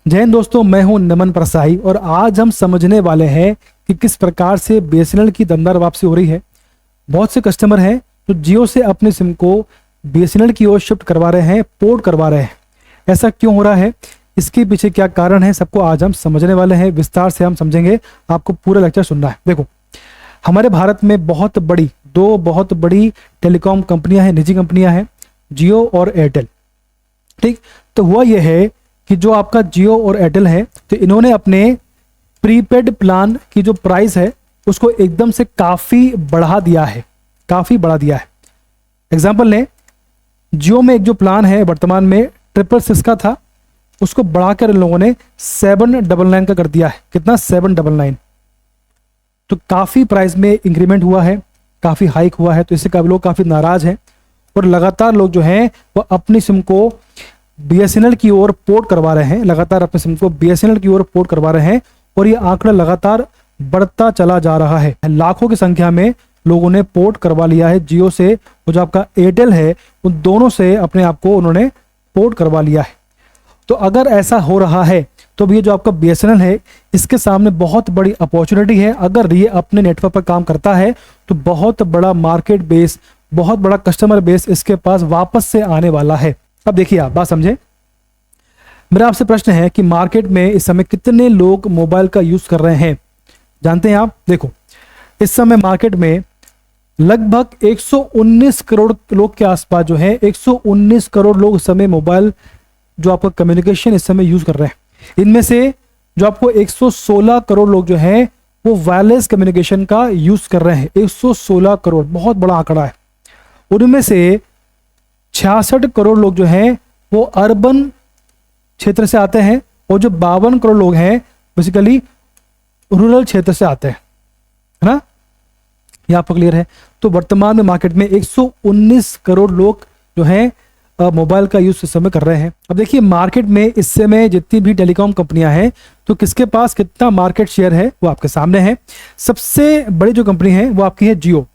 जय हिंद दोस्तों, मैं हूं नमन परसाई और आज हम समझने वाले हैं कि किस प्रकार से बीएसएनएल की दमदार वापसी हो रही है। बहुत से कस्टमर हैं जो जियो से अपने सिम को बीएसएनएल की ओर शिफ्ट करवा रहे हैं, पोर्ट करवा रहे हैं। ऐसा क्यों हो रहा है, इसके पीछे क्या कारण है, सबको आज हम समझने वाले हैं। विस्तार से हम समझेंगे, आपको पूरा लेक्चर सुनना है। देखो, हमारे भारत में दो बहुत बड़ी टेलीकॉम कंपनियां हैं, निजी कंपनियां हैं, जियो और एयरटेल। ठीक, तो हुआ यह है कि जो आपका जियो और एयरटेल है, तो इन्होंने अपने प्रीपेड प्लान की जो प्राइस है उसको एकदम से काफ़ी बढ़ा दिया है। एग्जांपल लें, जियो में एक जो प्लान है वर्तमान में 666 का था, उसको बढ़ाकर इन लोगों ने 799 का कर दिया है। कितना? 799। तो काफ़ी प्राइस में इंक्रीमेंट हुआ है, काफ़ी हाइक हुआ है। तो इससे लोग काफ़ी नाराज हैं और लगातार लोग जो हैं वो अपनी सिम को बीएसएनएल की ओर पोर्ट करवा रहे हैं, और ये आंकड़ा लगातार बढ़ता चला जा रहा है। लाखों की संख्या में लोगों ने पोर्ट करवा लिया है जियो से, और जो आपका एयरटेल है उन दोनों से अपने आप को उन्होंने पोर्ट करवा लिया है। तो अगर ऐसा हो रहा है तो ये जो आपका बीएसएनएल है, इसके सामने बहुत बड़ी अपॉर्चुनिटी है। अगर ये अपने नेटवर्क पर काम करता है तो बहुत बड़ा मार्केट बेस, बहुत बड़ा कस्टमर बेस इसके पास वापस से आने वाला है। अब देखिए, आप बात समझे। मेरा आपसे प्रश्न है कि मार्केट में इस समय कितने लोग मोबाइल का यूज कर रहे हैं, जानते हैं आप? देखो, इस समय मार्केट में लगभग 119 करोड़ लोग के आसपास जो है, 119 करोड़ लोग इस समय मोबाइल जो आपका कम्युनिकेशन इस समय यूज कर रहे हैं। इनमें से जो आपको 116 करोड़ लोग जो हैं वो वायरलेस कम्युनिकेशन का यूज कर रहे हैं। 116 करोड़ बहुत बड़ा आंकड़ा है। उनमें से 66 करोड़ लोग जो हैं वो अर्बन क्षेत्र से आते हैं, और जो 52 करोड़ लोग हैं बेसिकली रूरल क्षेत्र से आते हैं, है ना? ये आपको क्लियर है? तो वर्तमान में मार्केट में 119 करोड़ लोग जो हैं मोबाइल का यूज इस समय कर रहे हैं। अब देखिए, मार्केट में इस समय जितनी भी टेलीकॉम कंपनियां हैं, तो किसके पास कितना मार्केट शेयर है वो आपके सामने है। सबसे बड़ी जो कंपनी है वो आपकी है जियो।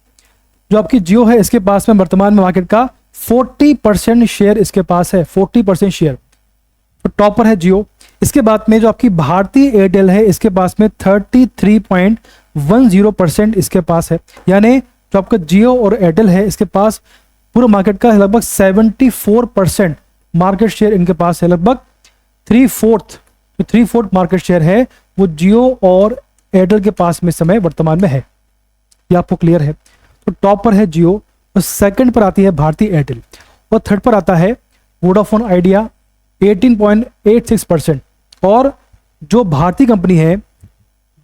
जो आपकी जियो है, इसके पास में वर्तमान में मार्केट का 40% शेयर इसके पास है। 40% शेयर, तो टॉपर है जियो। इसके बाद में जो आपकी भारतीय एयरटेल है, इसके पास में 33.10% इसके पास है। यानी जो आपका जियो और एयरटेल है, इसके पास पूरा मार्केट का लगभग 74% मार्केट शेयर इनके पास है। लगभग 3/4 मार्केट शेयर है वो जियो और एयरटेल के पास में समय वर्तमान में है। ये आपको क्लियर है? तो टॉप पर है जियो, और सेकंड पर आती है भारतीय एयरटेल, और थर्ड पर आता है वोडाफोन आइडिया 18.86%। और जो भारतीय कंपनी है,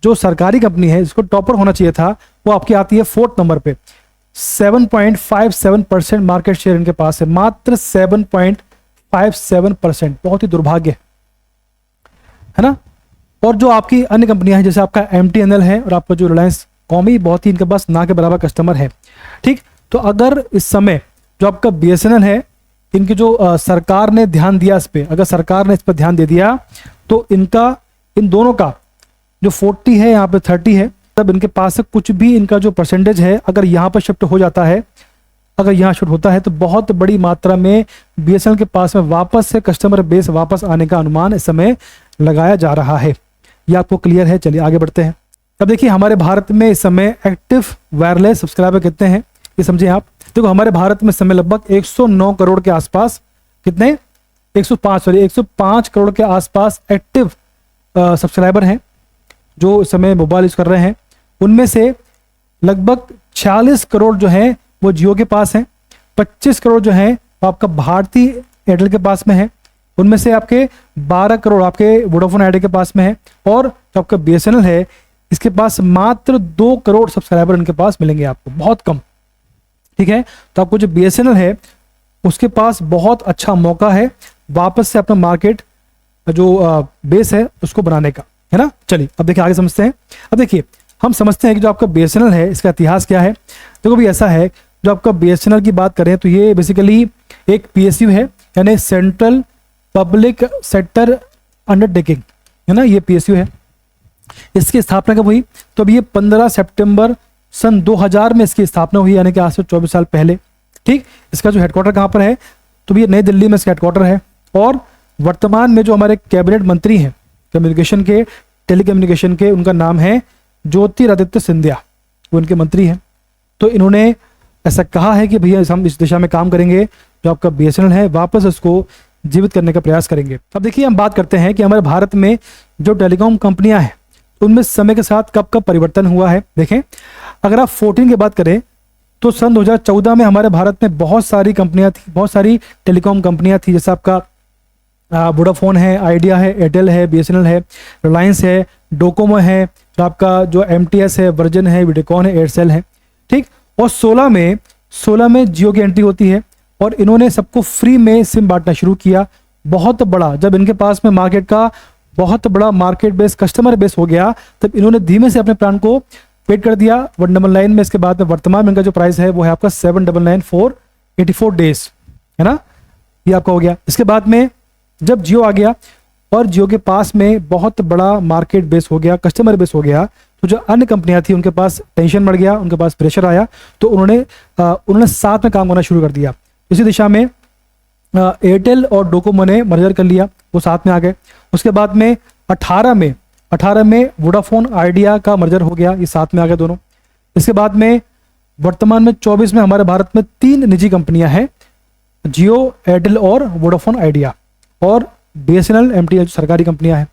जो सरकारी कंपनी है, जिसको टॉपर होना चाहिए था, वो आपकी आती है 4th नंबर पे। 7.57% मार्केट शेयर इनके पास है, मात्र 7.57%। बहुत ही दुर्भाग्य है ना? और जो आपकी अन्य कंपनियां हैं, जैसे आपका एमटीएनएल है और आपका जो रिलायंस कॉमी, बहुत ही इनके पास ना के बराबर कस्टमर है। ठीक, तो अगर इस समय जो आपका बीएसएनएल है, इनकी जो सरकार ने ध्यान दिया इस पे, अगर सरकार ने इस पर ध्यान दे दिया तो इन दोनों का जो 40 है, यहाँ पे 30 है, तब इनके पास से कुछ भी इनका जो परसेंटेज है, अगर यहाँ पर शिफ्ट हो जाता है, अगर यहाँ शिफ्ट होता है, तो बहुत बड़ी मात्रा में बीएसएनएल के पास में वापस से कस्टमर बेस वापस आने का अनुमान इस समय लगाया जा रहा है। ये आपको क्लियर है? चलिए आगे बढ़ते हैं। अब देखिए, हमारे भारत में इस समय एक्टिव वायरलेस सब्सक्राइबर कितने हैं, ये समझिए आप। देखो, हमारे भारत में इस समय लगभग 109 करोड़ के आसपास, कितने? 105 करोड़ के आसपास एक्टिव सब्सक्राइबर हैं जो इस समय मोबाइल यूज कर रहे हैं। उनमें से लगभग 46 करोड़ जो हैं वो जियो के पास हैं, 25 करोड़ जो हैं वो आपका भारतीय एयरटेल के पास में है, उनमें से आपके 12 करोड़ आपके वोडाफोन आइडिया के पास में है, और जो आपका बीएसएनएल है, इसके पास मात्र 2 करोड़ सब्सक्राइबर इनके पास मिलेंगे आपको, बहुत कम। ठीक है, तो आपको जो बीएसएनएल है उसके पास बहुत अच्छा मौका है वापस से अपना मार्केट जो बेस है उसको बनाने का, है ना? चलिए अब देखिए, आगे समझते हैं। अब देखिए, हम समझते हैं कि जो आपका बीएसएनएल है, इसका इतिहास क्या है। देखो भी ऐसा है, जो आपका बीएसएनएल की बात करें तो ये बेसिकली एक पीएसयू है, यानी सेंट्रल पब्लिक सेक्टर अंडरटेकिंग, है ना? ये पीएसयू है। इसकी स्थापना कब हुई? तो अभी ये 15 सितंबर सन 2000 में इसकी स्थापना हुई, यानी कि आज से 24 साल पहले। ठीक, इसका जो हेडक्वार्टर कहाँ पर है? तो ये नई दिल्ली में इसका हेडक्वार्टर है, और वर्तमान में जो हमारे कैबिनेट मंत्री हैं कम्युनिकेशन के, टेलीकम्युनिकेशन के, उनका नाम है ज्योतिरादित्य सिंधिया, वो उनके मंत्री हैं। तो इन्होंने ऐसा कहा है कि भैया हम इस दिशा में काम करेंगे, जो आपका BSNL है वापस उसको जीवित करने का प्रयास करेंगे। अब देखिए हम बात करते हैं कि हमारे भारत में जो टेलीकॉम कंपनियां हैं उनमें समय के साथ कब कब परिवर्तन हुआ है। देखें, अगर आप 14 की बात करें तो सन 2014 में हमारे भारत में बहुत सारी कंपनियां थी, बहुत सारी टेलीकॉम कंपनियां थी, जैसे आपका वोडाफोन है, आइडिया है, एयरटेल है, BSNL है, रिलायंस है, डोकोमो है, तो आपका जो MTS है, वर्जन है, वीडियोकॉन है, एयरसेल है, ठीक। और 16 में जियो की एंट्री होती है और इन्होंने सबको फ्री में सिम बांटना शुरू किया। बहुत बड़ा, जब इनके पास में मार्केट का बहुत बड़ा मार्केट बेस, कस्टमर बेस हो गया, तब इन्होंने धीमे से अपने प्लान को पेड कर दिया 199 में। इसके बाद में वर्तमान में इनका जो प्राइस है वो है आपका 799 फॉर 84 डेज, है ना, ये आपका हो गया। इसके बाद में जब जियो आ गया और जियो के पास में बहुत बड़ा मार्केट बेस हो गया, कस्टमर बेस हो गया, तो जो अन्य कंपनियां थी उनके पास टेंशन बढ़ गया, उनके पास प्रेशर आया, तो उन्होंने साथ में काम करना शुरू कर दिया। इसी दिशा में एयरटेल और डोकोमो ने मर्जर कर लिया, वो साथ में आ गए। उसके बाद में 18 में वोडाफोन आइडिया का मर्जर हो गया, ये साथ में आ गए दोनों। इसके बाद में वर्तमान में 24 में हमारे भारत में 3 निजी कंपनियां हैं, जियो, एयरटेल और वोडाफोन आइडिया, और BSNL, MTS जो सरकारी कंपनियां हैं।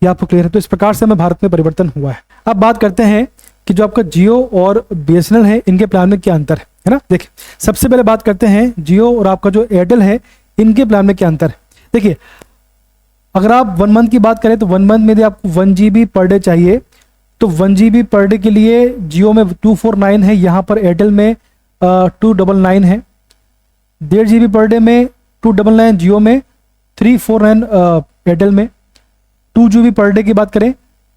ये आपको क्लियर है। तो इस प्रकार से हमें भारत में परिवर्तन हुआ है। अब बात करते हैं कि जो आपका जियो और BSNL है इनके प्लान में क्या अंतर है ना। देखिए, सबसे पहले बात करते हैं जियो और आपका जो एयरटेल है इनके प्लान में क्या अंतर है। देखिए, अगर आप 1 मंथ की बात करें तो 1 मंथ में यदि आपको 1 GB पर डे चाहिए तो 1 GB पर डे के लिए जियो में 249 है, यहाँ पर एयरटेल में 299 है। 1.5 GB पर डे में 299 जियो में, 349 एयरटेल में। 2 GB पर डे की बात करें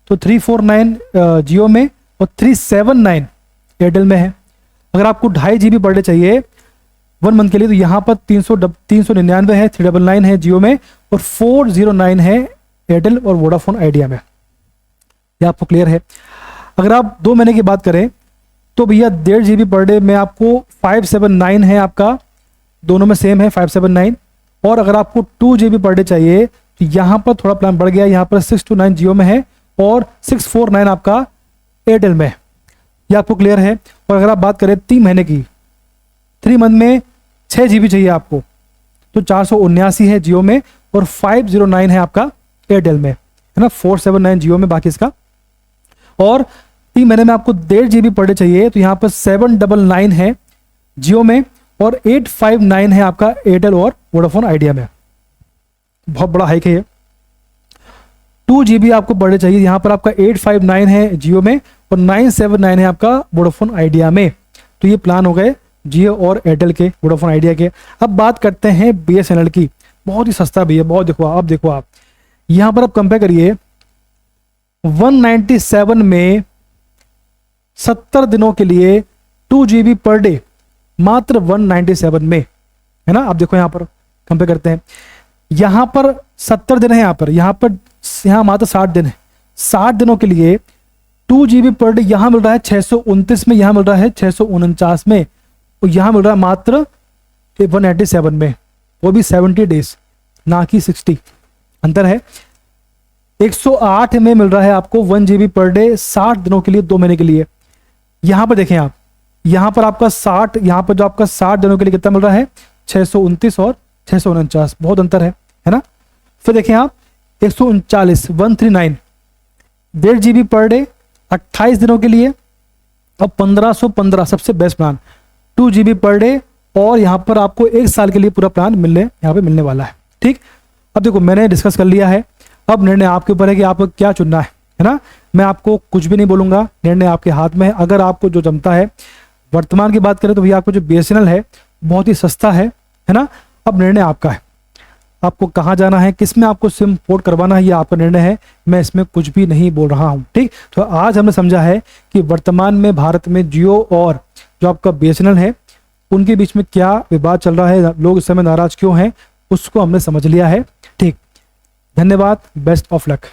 तो 349 जियो में और 379 एयरटेल में है। अगर आपको 2.5 GB पर डे चाहिए 1 मंथ के लिए तो यहाँ पर 399 है, 399 है जियो में और 409 है एयरटेल और वोडाफोन आइडिया में। ये आपको क्लियर है। अगर आप 2 महीने की बात करें तो भैया 1.5 GB पर डे में आपको 579 है, आपका दोनों में सेम है 579। और अगर आपको 2 GB पर डे चाहिए तो यहाँ पर थोड़ा प्लान बढ़ गया, यहाँ पर 629 जियो में है और 649 आपका एयरटेल में। ये आपको क्लियर है। और अगर आप बात करें 3 महीने की, 3 मंथ में 6 GB चाहिए आपको तो 479 है जियो में और 509 है आपका एयरटेल में, है ना, 479 जियो में बाकी इसका। और 3 महीने में आपको 1.5 GB पर डे चाहिए तो यहाँ पर 799 है जियो में और 859 है आपका एयरटेल और वोडाफोन आइडिया में। बहुत बड़ा हाइक है ये। 2 GB आपको पर डे चाहिए, यहाँ पर आपका 859 है जियो में और 979 है आपका वोडाफोन आइडिया में। तो ये प्लान हो गए जियो और एयरटेल के, वोडाफोन आइडिया के। अब बात करते हैं BSNL की। बहुत ही सस्ता भी है, बहुत। देखो आप यहाँ पर आप कंपेयर करिए, 197 में 70 दिनों के लिए 2 GB पर डे मात्र 197 में, है ना। आप देखो यहाँ पर कंपेयर करते हैं, यहाँ पर 70 दिन है, यहाँ मात्र 60 दिन है। 60 दिनों के लिए 2 GB पर डे यहाँ मिल रहा है 629 में, यहाँ मिल रहा है 649 में, और यहाँ मिल रहा है मात्र 187 में, वो भी 70 डेज ना कि 60। अंतर है। 108 में मिल रहा है आपको 1 GB पर डे 60 दिनों के लिए, 2 महीने के लिए। यहाँ पर देखें आप, यहाँ पर आपका 60, यहाँ पर जो आपका 60 दिनों के लिए कितना मिल रहा है 629 और 649, बहुत अंतर है ना। फिर देखें आप 139 1.5 GB पर डे 28 दिनों के लिए और 1515 सबसे best plan 2 GB per day, और यहाँ पर आपको 1 साल के लिए पूरा प्लान यहाँ पे मिलने वाला है। ठीक, अब देखो मैंने डिस्कस कर लिया है, अब निर्णय आपके ऊपर है कि आपको क्या चुनना है ना। मैं आपको कुछ भी नहीं बोलूंगा, निर्णय आपके हाथ में है। अगर आपको जो जमता है, वर्तमान की बात करें तो भैया आपको जो BSNL है बहुत ही सस्ता है ना। अब निर्णय आपका है, आपको कहाँ जाना है, किस में आपको सिम पोर्ट करवाना है, ये आपका निर्णय है। मैं इसमें कुछ भी नहीं बोल रहा हूँ। ठीक, तो आज हमने समझा है कि वर्तमान में भारत में जियो और जो आपका BSNL है उनके बीच में क्या विवाद चल रहा है, लोग इस समय नाराज क्यों हैं, उसको हमने समझ लिया है। ठीक, धन्यवाद, बेस्ट ऑफ लक।